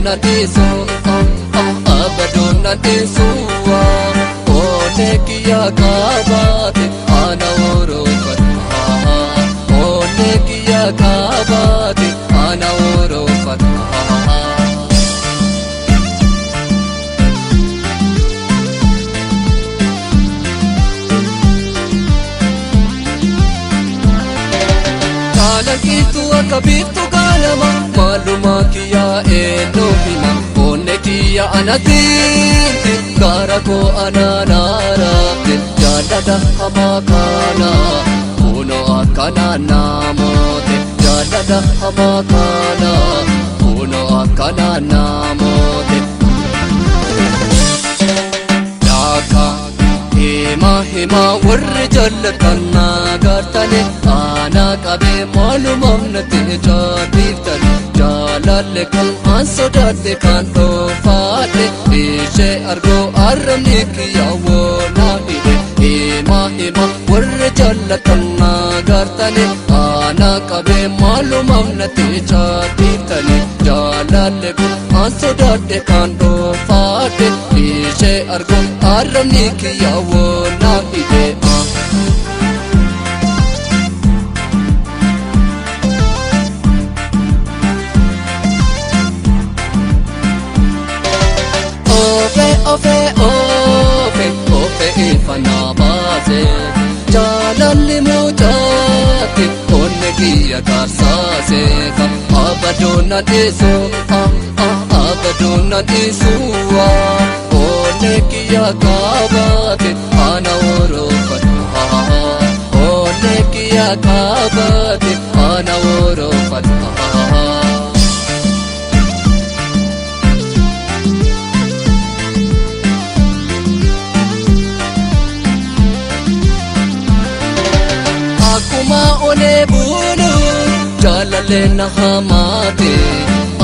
abadona deso abadona deso onekiya kabate ana orofat onekiya kabate ana orofat Kitu akabitu kalama maluma kiya enohima onne kiya anatinti garako ananara jalada hamakana uno akana namote jalada hamakana uno akana namote daka hima warri jallatana gartane ana kabe malumam nate jaditan jalale kan ansodate kan to faate ishe argo arne kiya wo naide hima warri jallatana gartane ana kabe malumam nate jaditan jalale kan ansodate kan to faate ishe argo arne kiya wo naide Ofe ifana baze Jalali mujati onne kiya karsase abadona deso abadona deso onne kiya kabate ana orofat onne kiya kabate ana orofat Akuma one bulu jalale na hamate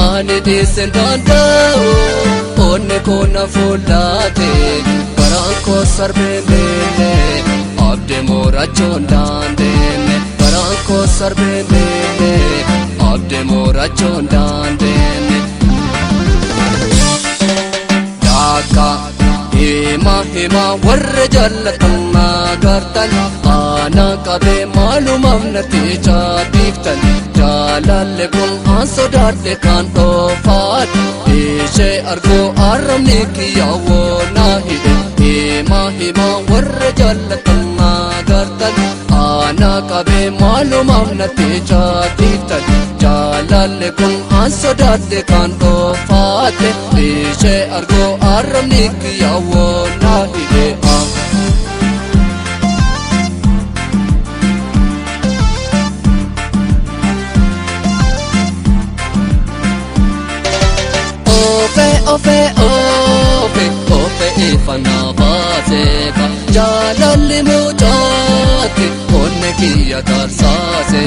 ane desendanda onne ko na fulate paranko sarbe mele abde mora chondande paranko sarbe mele abde mora chondande daka hima warra jallatana gartan ana kabe malumam nate jadiftan jalale kun ansodate kan to faat ishe argo aramne kiya wo nahide hima warra jallatana gartan ana kabe malumam nate jadiftan jalale kun ansodate kan to faat ishe argo aramne kiya wo nahide Ofe ifana baze jalali mujati onne kiya karsase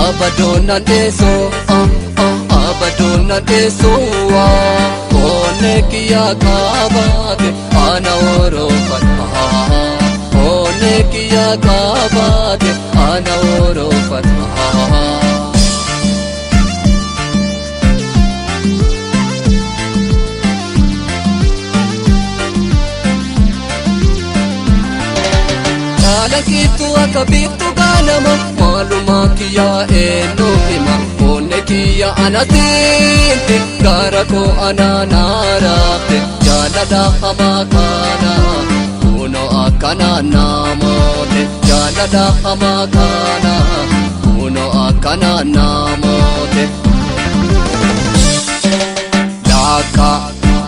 abadona deso abadona deso onne kiya kabate ana orofat onne kiya kabate ana orofat Kitu akabitu kalama maluma kiya enohima onne kiya anatinti garako ananara jalada hamakana uno akana namote jalada hamakana uno akana namote daka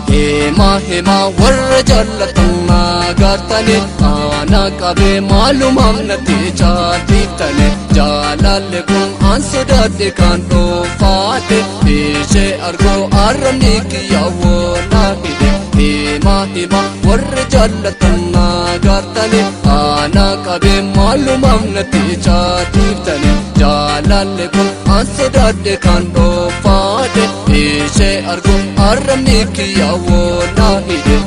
hima warra jallatana gartane ana kabe malumam nate jaditane jalale kun ansodate kan to faate ishe argo arne kiya wo nahide hima warra jallatana gartane ana kabe malumam nate jaditane jalale kun ansodate kan to faate ishe argo arne kiya wo nahide